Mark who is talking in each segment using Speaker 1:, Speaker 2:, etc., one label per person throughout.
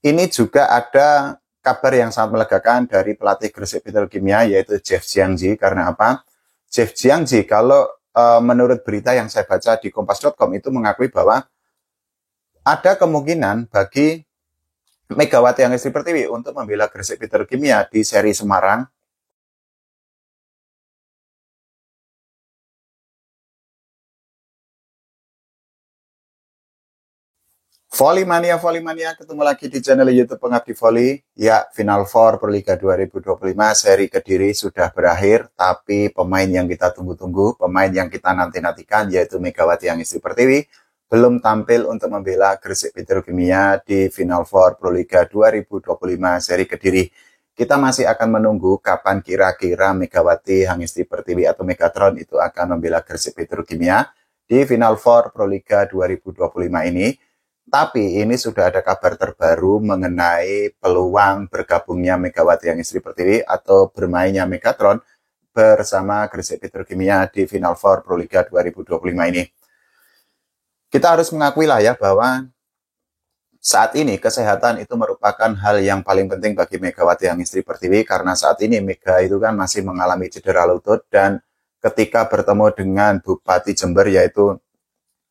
Speaker 1: ini juga ada kabar yang sangat melegakan dari pelatih Gresik Petrokimia, yaitu Jeff Jiangji. Karena apa? Jeff Jiangji, kalau menurut berita yang saya baca di kompas.com, itu mengakui bahwa ada kemungkinan bagi Megawati Angestri Pertiwi untuk membela Gresik Petrokimia di seri Semarang. Volley Mania, ketemu lagi di channel YouTube Pengabdi Volley. Ya, Final Four Pro Liga 2025 seri Kediri sudah berakhir, tapi pemain yang kita tunggu-tunggu, pemain yang kita nanti-nantikan, yaitu Megawati Angestri Pertiwi, belum tampil untuk membela Gresik Petrokimia di Final Four Pro Liga 2025 seri Kediri. Kita masih akan menunggu kapan kira-kira Megawati Angestri Pertiwi atau Megatron itu akan membela Gresik Petrokimia di Final Four Pro Liga 2025 ini. Tapi ini sudah ada kabar terbaru mengenai peluang bergabungnya Megawati Angestri Pertiwi atau bermainnya Megatron bersama Gresik Petrokimia di Final Four Pro Liga 2025 ini. Kita harus mengakui lah ya bahwa saat ini kesehatan itu merupakan hal yang paling penting bagi Megawati Angestri Pertiwi, karena saat ini Mega itu kan masih mengalami cedera lutut, dan ketika bertemu dengan Bupati Jember yaitu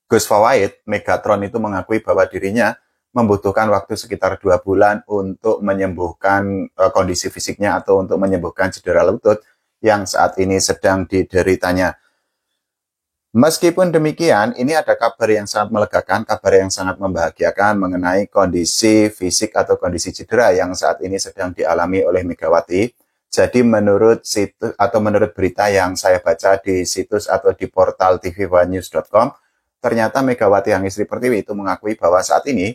Speaker 1: Gus Fawait, Megatron itu mengakui bahwa dirinya membutuhkan waktu sekitar 2 bulan untuk menyembuhkan kondisi fisiknya atau untuk menyembuhkan cedera lutut yang saat ini sedang dideritanya. Meskipun demikian, ini ada kabar yang sangat melegakan, kabar yang sangat membahagiakan mengenai kondisi fisik atau kondisi cedera yang saat ini sedang dialami oleh Megawati. Jadi menurut situs atau menurut berita yang saya baca di situs atau di portal tv1news.com, ternyata Megawati Angestri Pertiwi itu mengakui bahwa saat ini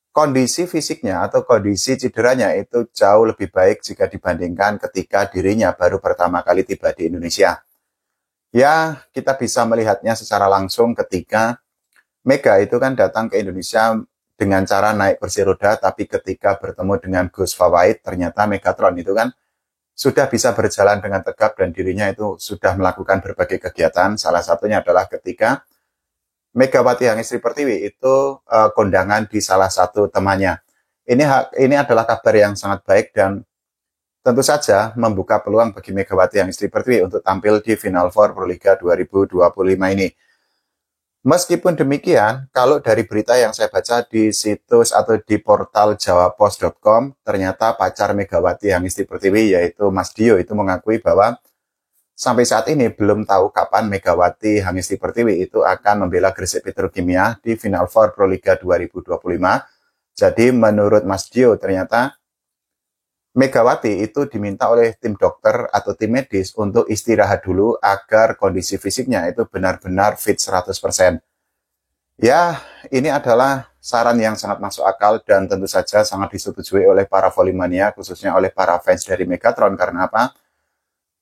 Speaker 1: kondisi fisiknya atau kondisi cederanya itu jauh lebih baik jika dibandingkan ketika dirinya baru pertama kali tiba di Indonesia. Ya, kita bisa melihatnya secara langsung ketika Mega itu kan datang ke Indonesia dengan cara naik kursi roda, tapi ketika bertemu dengan Gus Fawait, ternyata Megatron itu kan sudah bisa berjalan dengan tegap dan dirinya itu sudah melakukan berbagai kegiatan. Salah satunya adalah ketika Megawati Angestri Pertiwi itu kondangan di salah satu temannya. Ini adalah kabar yang sangat baik dan tentu saja membuka peluang bagi Megawati Angestri Pertiwi untuk tampil di Final Four Pro Liga 2025 ini. Meskipun demikian, kalau dari berita yang saya baca di situs atau di portal jawapos.com, ternyata pacar Megawati Angestri Pertiwi yaitu Mas Dio itu mengakui bahwa sampai saat ini belum tahu kapan Megawati Angestri Pertiwi itu akan membela Gresik Petrokimia di Final Four Pro Liga 2025. Jadi menurut Mas Dio, ternyata Megawati itu diminta oleh tim dokter atau tim medis untuk istirahat dulu agar kondisi fisiknya itu benar-benar fit 100%. Ya, ini adalah saran yang sangat masuk akal dan tentu saja sangat disetujui oleh para volley-mania, khususnya oleh para fans dari Megatron. Karena apa?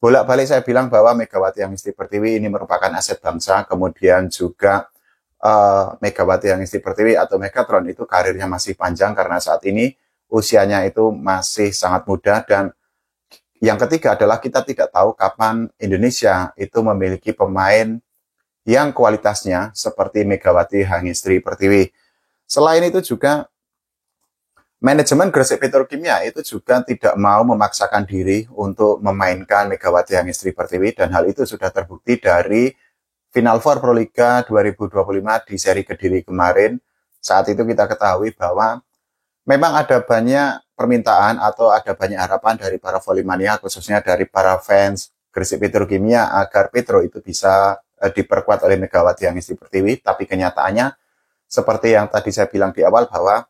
Speaker 1: Bolak-balik saya bilang bahwa Megawati Angestri Pertiwi ini merupakan aset bangsa, kemudian juga Megawati Angestri Pertiwi atau Megatron itu karirnya masih panjang karena saat ini usianya itu masih sangat muda, dan yang ketiga adalah kita tidak tahu kapan Indonesia itu memiliki pemain yang kualitasnya seperti Megawati Angestri Pertiwi. Selain itu juga manajemen Gresik Petrokimia itu juga tidak mau memaksakan diri untuk memainkan Megawati Angestri Pertiwi, dan hal itu sudah terbukti dari Final Four Pro Liga 2025 di seri Kediri kemarin. Saat itu kita ketahui bahwa memang ada banyak permintaan atau ada banyak harapan dari para volley-mania, khususnya dari para fans Gresik Petrokimia, agar Petro itu bisa diperkuat oleh Megawati Angestri Pertiwi. Tapi kenyataannya, seperti yang tadi saya bilang di awal, bahwa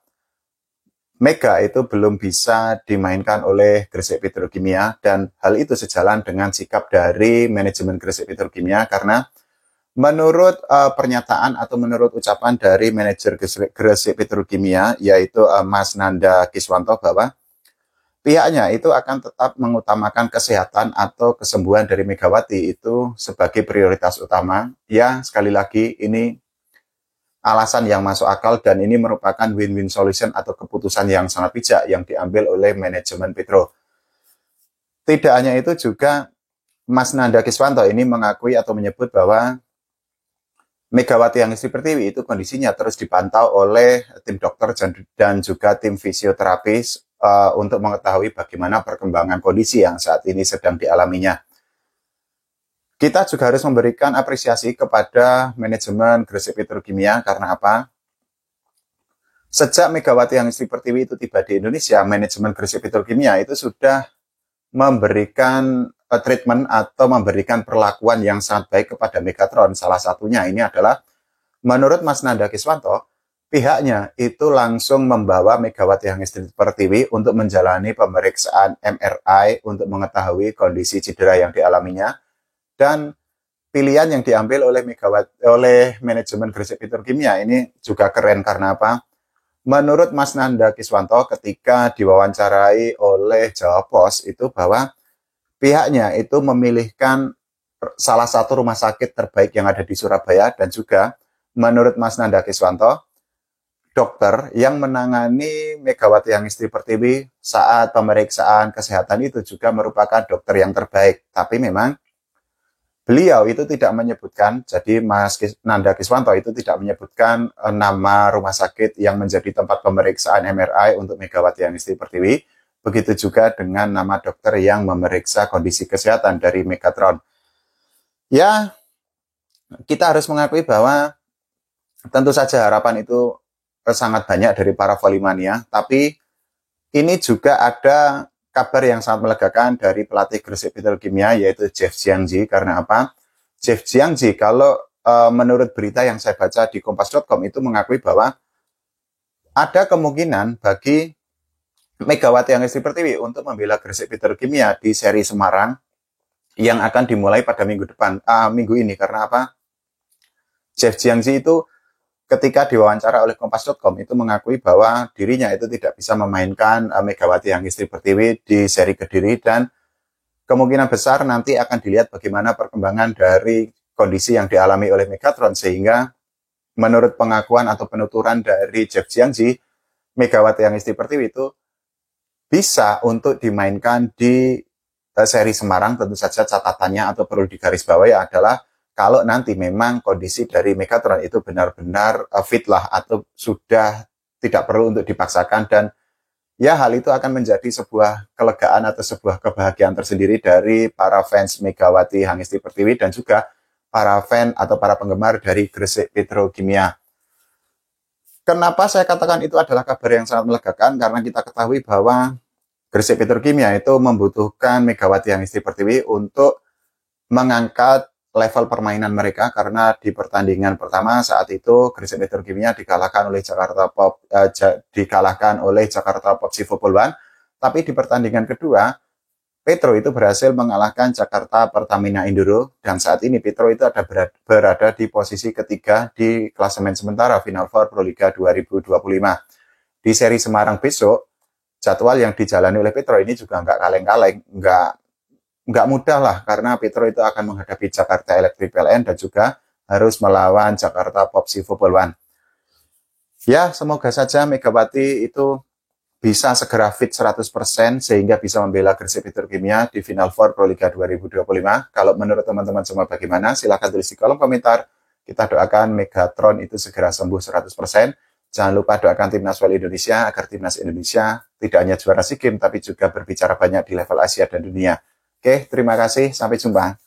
Speaker 1: Mega itu belum bisa dimainkan oleh Gresik Petrokimia, dan hal itu sejalan dengan sikap dari manajemen Gresik Petrokimia, karena menurut pernyataan atau menurut ucapan dari manajer Gresik Petrokimia yaitu Mas Nanda Kiswanto, bahwa pihaknya itu akan tetap mengutamakan kesehatan atau kesembuhan dari Megawati itu sebagai prioritas utama. Ya, sekali lagi ini alasan yang masuk akal dan ini merupakan win-win solution atau keputusan yang sangat bijak yang diambil oleh manajemen Petro. Tidak hanya itu, juga Mas Nanda Kiswanto ini mengakui atau menyebut bahwa Megawati Hangestri Pertiwi itu kondisinya terus dipantau oleh tim dokter dan juga tim fisioterapis untuk mengetahui bagaimana perkembangan kondisi yang saat ini sedang dialaminya. Kita juga harus memberikan apresiasi kepada manajemen Gresik Petrokimia karena apa? Sejak Megawati Hangestri Pertiwi itu tiba di Indonesia, manajemen Gresik Petrokimia itu sudah memberikan treatment atau memberikan perlakuan yang sangat baik kepada Megatron. Salah satunya ini adalah menurut Mas Nanda Kiswanto, pihaknya itu langsung membawa Megawati Hangestri Pertiwi untuk menjalani pemeriksaan MRI untuk mengetahui kondisi cedera yang dialaminya. Dan pilihan yang diambil oleh manajemen Gresik Petrokimia ini juga keren karena apa? Menurut Mas Nanda Kiswanto ketika diwawancarai oleh Jawa Pos itu bahwa pihaknya itu memilihkan salah satu rumah sakit terbaik yang ada di Surabaya dan juga menurut Mas Nanda Kiswanto dokter yang menangani Megawati Hangestri Pertiwi saat pemeriksaan kesehatan itu juga merupakan dokter yang terbaik. Tapi memang beliau itu tidak menyebutkan, jadi Mas Nanda Kiswanto itu tidak menyebutkan nama rumah sakit yang menjadi tempat pemeriksaan MRI untuk Megawati Hangestri Pertiwi. Begitu juga dengan nama dokter yang memeriksa kondisi kesehatan dari Megatron. Ya, kita harus mengakui bahwa tentu saja harapan itu sangat banyak dari para volley-mania, tapi ini juga ada kabar yang sangat melegakan dari pelatih Gresik Petrokimia yaitu Jeff Jiangji. Karena apa? Jeff Jiangji kalau menurut berita yang saya baca di kompas.com itu mengakui bahwa ada kemungkinan bagi Megawati Hangestri Pertiwi untuk membela Gresik Petrokimia di seri Semarang yang akan dimulai pada minggu ini. Karena apa? Jeff Jiangji itu ketika diwawancara oleh kompas.com itu mengakui bahwa dirinya itu tidak bisa memainkan Megawati Hangestri Pertiwi di seri Kediri dan kemungkinan besar nanti akan dilihat bagaimana perkembangan dari kondisi yang dialami oleh Megatron sehingga menurut pengakuan atau penuturan dari Jeff Jiangji, Megawati Hangestri Pertiwi itu bisa untuk dimainkan di seri Semarang. Tentu saja catatannya atau perlu digarisbawahi adalah kalau nanti memang kondisi dari Megatron itu benar-benar fit lah atau sudah tidak perlu untuk dipaksakan dan ya hal itu akan menjadi sebuah kelegaan atau sebuah kebahagiaan tersendiri dari para fans Megawati Hangestri Pertiwi dan juga para fan atau para penggemar dari Gresik Petrokimia. Kenapa saya katakan itu adalah kabar yang sangat melegakan? Karena kita ketahui bahwa Gresik Petrokimia itu membutuhkan Megawati Hangestri Pertiwi untuk mengangkat level permainan mereka karena di pertandingan pertama saat itu Gresik Petrokimia dikalahkan oleh Jakarta Popsivo Polwan, tapi di pertandingan kedua Petro itu berhasil mengalahkan Jakarta Pertamina Indoro dan saat ini Petro itu berada di posisi ketiga di klasemen sementara Final Four Proliga 2025. Di seri Semarang besok jadwal yang dijalani oleh Petro ini juga nggak kaleng-kaleng, nggak mudah lah karena Petro itu akan menghadapi Jakarta Electric PLN dan juga harus melawan Jakarta Popsivo Polwan. Ya, semoga saja Megawati itu bisa segera fit 100% sehingga bisa membela Gresik Petrokimia di Final Four Proliga 2025. Kalau menurut teman-teman semua bagaimana? Silahkan tulis di kolom komentar. Kita doakan Megatron itu segera sembuh 100%. Jangan lupa doakan Timnas Volley Indonesia agar Timnas Indonesia tidak hanya juara SEA Games tapi juga berbicara banyak di level Asia dan dunia. Oke, terima kasih. Sampai jumpa.